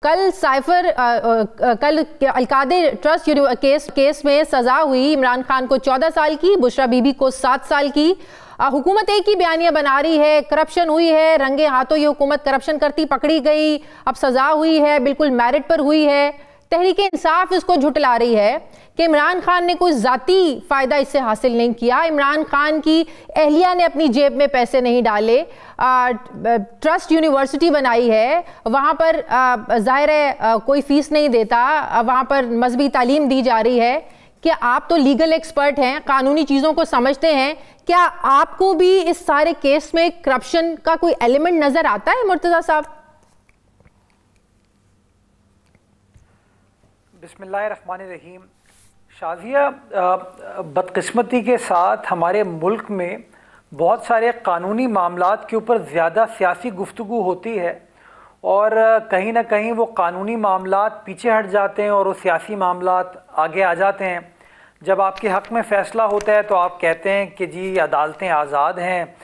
कल कल अलकादे trust case में सजा हुई इमरान खान को 14 साल की, बुशरा बीबी को 7 साल की। हुकूमत एक ही बयानिया बना रही है, करप्शन हुई है, रंगे हाथों ये हुकूमत करप्शन करती पकड़ी गई, अब सजा हुई है, बिल्कुल मेरिट पर हुई है। तहरीक इंसाफ इसको झुटला रही है कि इमरान खान ने कोई जाती फ़ायदा इससे हासिल नहीं किया, इमरान खान की अहलिया ने अपनी जेब में पैसे नहीं डाले, ट्रस्ट यूनिवर्सिटी बनाई है, वहाँ पर ज़ाहिर है कोई फ़ीस नहीं देता, वहाँ पर मजहबी तालीम दी जा रही है। क्या आप तो लीगल एक्सपर्ट हैं, कानूनी चीज़ों को समझते हैं, क्या आपको भी इस सारे केस में करप्शन का कोई एलिमेंट नज़र आता है मुर्तज़ा साहब? बिस्मिल्लाहिर्रहमानिर्रहीम। शाज़िया, बदकिस्मती के साथ हमारे मुल्क में बहुत सारे कानूनी मामलात के ऊपर ज़्यादा सियासी गुफ्तगू होती है और कहीं ना कहीं वो कानूनी मामलात पीछे हट जाते हैं और वो सियासी मामलात आगे आ जाते हैं। जब आपके हक़ में फ़ैसला होता है तो आप कहते हैं कि जी अदालतें आज़ाद हैं,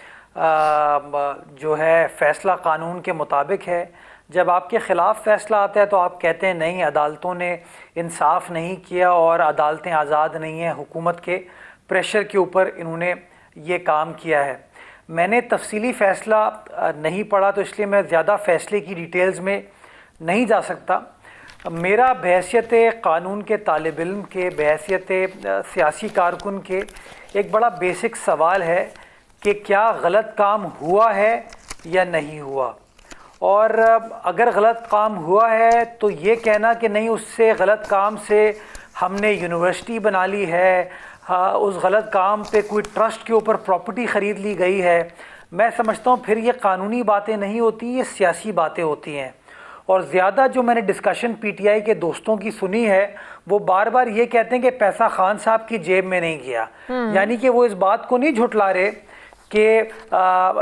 जो है फ़ैसला कानून के मुताबिक है। जब आपके ख़िलाफ़ फ़ैसला आता है तो आप कहते हैं नहीं, अदालतों ने इंसाफ नहीं किया और अदालतें आज़ाद नहीं हैं, हुकूमत के प्रेशर के ऊपर इन्होंने ये काम किया है। मैंने तफसीली फ़ैसला नहीं पढ़ा तो इसलिए मैं ज़्यादा फ़ैसले की डिटेल्स में नहीं जा सकता। मेरा बहैसियत कानून के तालिब इल्म के, बहैसियत सियासी कारकुन के एक बड़ा बेसिक सवाल है कि क्या गलत काम हुआ है या नहीं हुआ, और अगर गलत काम हुआ है तो ये कहना कि नहीं, उससे गलत काम से हमने यूनिवर्सिटी बना ली है, उस गलत काम पे कोई ट्रस्ट के ऊपर प्रॉपर्टी ख़रीद ली गई है, मैं समझता हूँ फिर ये कानूनी बातें नहीं होती, ये सियासी बातें होती हैं। और ज़्यादा जो मैंने डिस्कशन पीटीआई के दोस्तों की सुनी है वो बार बार ये कहते हैं कि पैसा खान साहब की जेब में नहीं गया, यानी कि वो इस बात को नहीं झुटला रहे कि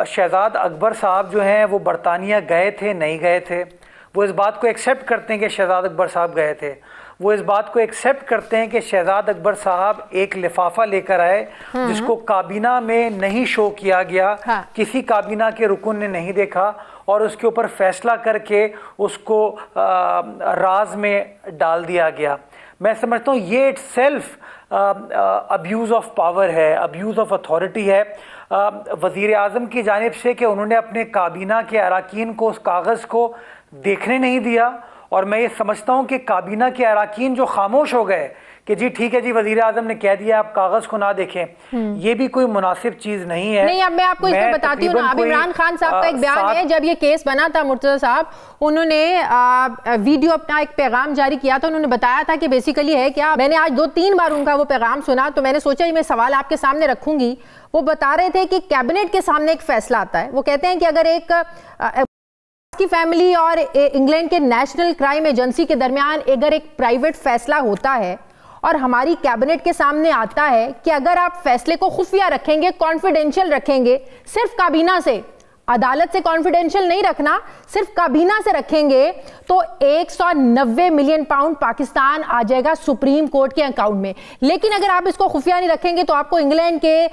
शहजाद अकबर साहब जो हैं वो बरतानिया गए थे, नहीं गए थे। वो इस बात को एक्सेप्ट करते हैं कि शहजाद अकबर साहब गए थे। वो इस बात को एक्सेप्ट करते हैं कि शहजाद अकबर साहब एक लिफाफा लेकर आए जिसको काबीना में नहीं शो किया गया, किसी काबीना के रुकन ने नहीं देखा और उसके ऊपर फैसला करके उसको राज में डाल दिया गया। मैं समझता हूँ ये इटसेल्फ अब्यूज़ ऑफ पावर है, अब्यूज़ ऑफ अथॉरिटी है वज़ीर आज़म की जानिब से कि उन्होंने अपने काबीना के अराकीन को उस कागज़ को देखने नहीं दिया। और मैं ये समझता हूँ कि काबीना के अराकीन जो खामोश हो गए कि जी ठीक है जी, वज़ीर आज़म ने कह दिया आप कागज़ को ना देखें, ये भी कोई मुनासिब चीज़ नहीं है। नहीं, अब मैं आपको इसमें बताती हूँ ना, अब इमरान खान साहब का एक बयान है, जब ये केस बना था मुर्तज़ा साहब, उन्होंने वीडियो अपना एक पैगाम जारी किया था, उन्होंने बताया था कि बेसिकली है क्या, मैंने आज 2-3 बार उनका वो पैगाम सुना तो मैंने सोचा मैं सवाल आपके सामने रखूंगी। वो बता रहे थे कि कैबिनेट के सामने एक फैसला आता है, वो कहते हैं कि अगर एक की फैमिली और इंग्लैंड के नेशनल क्राइम एजेंसी के दरमियान अगर एक प्राइवेट फैसला होता है और हमारी कैबिनेट के सामने आता है कि अगर आप फैसले को खुफिया रखेंगे, कॉन्फिडेंशियल रखेंगे, सिर्फ काबीना से, अदालत से कॉन्फिडेंशियल नहीं रखना, सिर्फ काबीना से रखेंगे, तो 190 मिलियन पाउंड पाकिस्तान आ जाएगा सुप्रीम कोर्ट के अकाउंट में। लेकिन अगर आप इसको खुफिया नहीं रखेंगे तो आपको इंग्लैंड के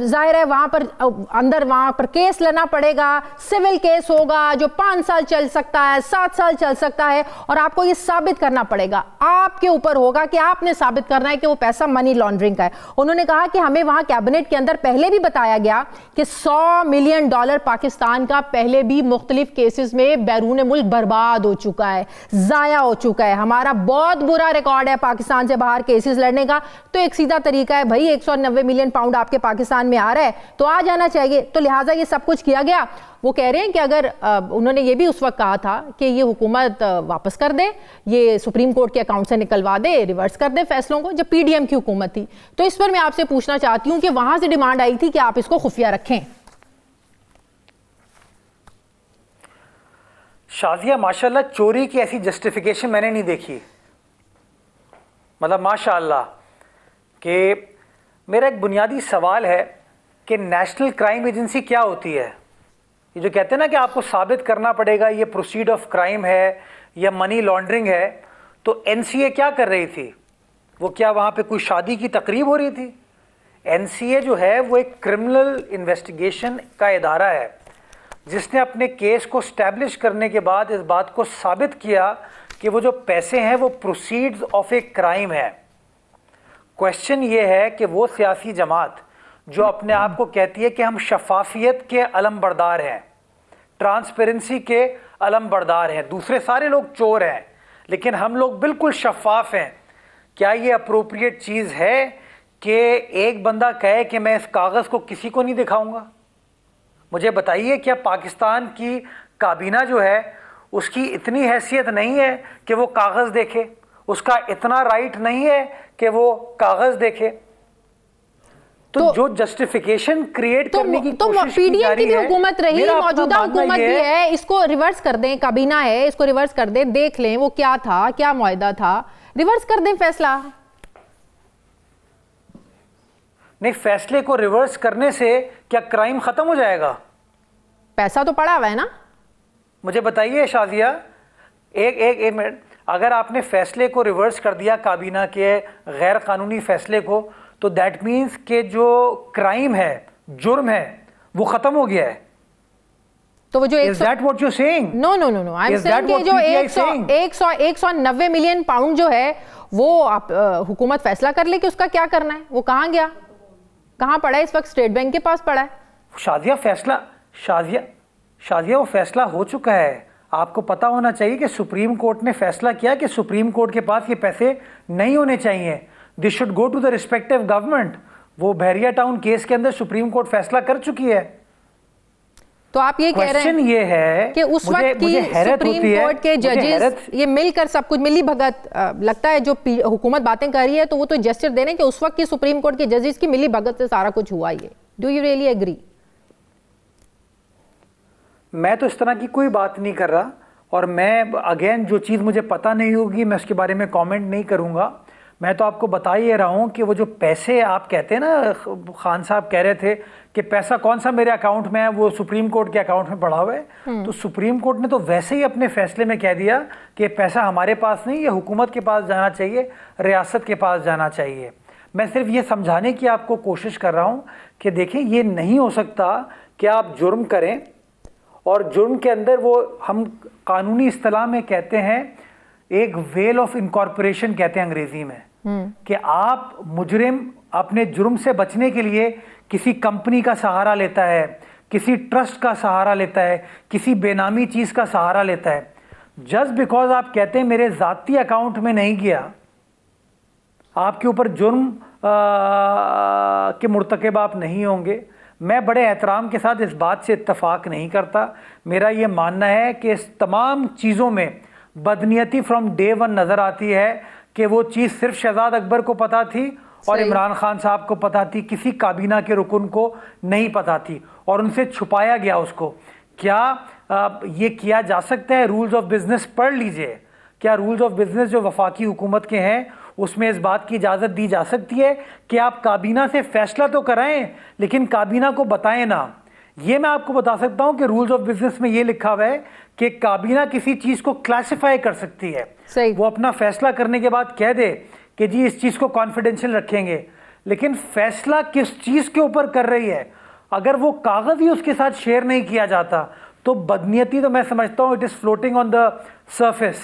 जाहिर है वहां पर अंदर वहां पर केस लेना पड़ेगा, सिविल केस होगा जो 5 साल चल सकता है, 7 साल चल सकता है, और आपको ये साबित करना पड़ेगा, आपके ऊपर होगा कि आपने साबित करना है कि वो पैसा मनी लॉन्ड्रिंग का है। उन्होंने कहा कि हमें वहां कैबिनेट के अंदर पहले भी बताया गया कि $100 मिलियन पाकिस्तान का पहले भी मुख्तलिफ केसेस में बैरून मुल्क बर्बाद हो चुका है, जाया हो चुका है। हमारा बहुत बुरा रिकॉर्ड है पाकिस्तान से बाहर केसेस लड़ने का। तो एक सीधा तरीका है भाई, 190 मिलियन पाउंड आपके पाकिस्तान में आ रहा है तो आ जाना चाहिए। तो लिहाजा ये सब कुछ किया गया। वो कह रहे हैं कि अगर उन्होंने ये भी उस वक्त कहा था कि ये हुकूमत वापस कर दे, ये सुप्रीम कोर्ट के अकाउंट से निकलवा दे, रिवर्स कर दे फैसलों को, जब पीडीएम की हुकूमत थी। तो इस पर मैं आपसे पूछना चाहती हूँ कि वहां से डिमांड आई थी कि आप इसको खुफिया रखें। शाज़िया, माशाल्लाह चोरी की ऐसी जस्टिफिकेशन मैंने नहीं देखी, मतलब माशाल्लाह। कि मेरा एक बुनियादी सवाल है कि नेशनल क्राइम एजेंसी क्या होती है? ये जो कहते हैं ना कि आपको साबित करना पड़ेगा ये प्रोसीड ऑफ क्राइम है या मनी लॉन्ड्रिंग है, तो एनसीए क्या कर रही थी? वो क्या वहाँ पे कोई शादी की तकरीब हो रही थी? एनसीए जो है वो एक क्रिमिनल इन्वेस्टिगेशन का इदारा है। जिसने अपने केस को स्टैब्लिश करने के बाद इस बात को साबित किया कि वो जो पैसे हैं वो प्रोसीड्स ऑफ ए क्राइम है। क्वेश्चन ये है कि वो सियासी जमात जो अपने आप को कहती है कि हम शफाफियत के अलमबरदार हैं, ट्रांसपेरेंसी के अलमबरदार हैं, दूसरे सारे लोग चोर हैं लेकिन हम लोग बिल्कुल शफाफ हैं, क्या ये अप्रोप्रिएट चीज़ है कि एक बंदा कहे कि मैं इस कागज़ को किसी को नहीं दिखाऊंगा? मुझे बताइए, क्या पाकिस्तान की काबीना जो है उसकी इतनी हैसियत नहीं है कि वो कागज़ देखे? उसका इतना राइट नहीं है कि वो कागज़ देखे? तो जो जस्टिफिकेशन क्रिएट करने की कोशिश की जा रही है, हुकूमत रही, मौजूदा हुकूमत भी है, इसको रिवर्स कर दें, काबीना है इसको रिवर्स कर दें, देख लें वो क्या था, क्या मुआहदा था, रिवर्स कर दें फैसला। नहीं, फैसले को रिवर्स करने से क्या क्राइम खत्म हो जाएगा? पैसा तो पड़ा हुआ है ना। मुझे बताइए शाजिया, एक मिनट, अगर आपने फैसले को रिवर्स कर दिया, काबीना के गैर कानूनी फैसले को, तो दैट मीन्स के जो क्राइम है, जुर्म है, वो खत्म हो गया है। तो वो जो Is that what you're saying? No I am saying कि जो 190 मिलियन पाउंड जो है वो आप हुकूमत फैसला कर ले कि उसका क्या करना है। वो कहाँ गया, कहाँ पड़ा है? इस वक्त स्टेट बैंक के पास पड़ा है। शाजिया वो फैसला हो चुका है। आपको पता होना चाहिए कि सुप्रीम कोर्ट ने फैसला किया कि सुप्रीम कोर्ट के पास ये पैसे नहीं होने चाहिए, this should go to the respective government. वो बहरिया टाउन केस के अंदर सुप्रीम कोर्ट फैसला कर चुकी है। तो आप ये कह रहे हैं ये है कि उस वक्त की सुप्रीम कोर्ट के जजेस ये मिलकर सब कुछ मिली भगत, लगता है जो हुकूमत बातें कर रही है तो वो तो जेस्चर दे रहे हैं कि उस वक्त की सुप्रीम कोर्ट के जजेस की मिली भगत से सारा कुछ हुआ। ये डू यू रियली एग्री? मैं तो इस तरह की कोई बात नहीं कर रहा, और मैं अगेन जो चीज़ मुझे पता नहीं होगी मैं उसके बारे में कमेंट नहीं करूंगा। मैं तो आपको बता ही रहा हूं कि वो जो पैसे आप कहते हैं ना, खान साहब कह रहे थे कि पैसा कौन सा मेरे अकाउंट में है, वो सुप्रीम कोर्ट के अकाउंट में पड़ा हुआ है। तो सुप्रीम कोर्ट ने तो वैसे ही अपने फैसले में कह दिया कि पैसा हमारे पास नहीं, ये हुकूमत के पास जाना चाहिए, रियासत के पास जाना चाहिए। मैं सिर्फ ये समझाने की आपको कोशिश कर रहा हूँ कि देखें, ये नहीं हो सकता कि आप जुर्म करें और जुर्म के अंदर वो हम कानूनी इस्तिलाह में कहते हैं एक वेल ऑफ इनकॉर्पोरेशन कहते हैं अंग्रेजी में, कि आप मुजरिम अपने जुर्म से बचने के लिए किसी कंपनी का सहारा लेता है, किसी ट्रस्ट का सहारा लेता है, किसी बेनामी चीज का सहारा लेता है। जस्ट बिकॉज आप कहते हैं मेरे जाती अकाउंट में नहीं गया, आपके ऊपर जुर्म के मुर्तकिब आप नहीं होंगे। मैं बड़े एहतराम के साथ इस बात से इत्तफाक नहीं करता। मेरा ये मानना है कि इस तमाम चीज़ों में बदनीयती फ्रॉम डे वन नज़र आती है कि वो चीज़ सिर्फ शहजाद अकबर को पता थी और इमरान खान साहब को पता थी, किसी काबीना के रुकन को नहीं पता थी और उनसे छुपाया गया उसको। क्या ये किया जा सकता है? रूल्स ऑफ बिजनेस पढ़ लीजिए। क्या रूल्स ऑफ बिजनेस जो वफाकी हुकूमत के हैं उसमें इस बात की इजाज़त दी जा सकती है कि आप काबीना से फैसला तो कराएं लेकिन काबीना को बताएं ना? ये मैं आपको बता सकता हूं कि रूल्स ऑफ बिजनेस में ये लिखा हुआ है कि काबीना किसी चीज़ को क्लासिफाई कर सकती है। वो अपना फैसला करने के बाद कह दे कि जी इस चीज़ को कॉन्फिडेंशियल रखेंगे, लेकिन फैसला किस चीज़ के ऊपर कर रही है, अगर वो कागज़ ही उसके साथ शेयर नहीं किया जाता तो बदनीयती तो मैं समझता हूँ it is floating on the surface.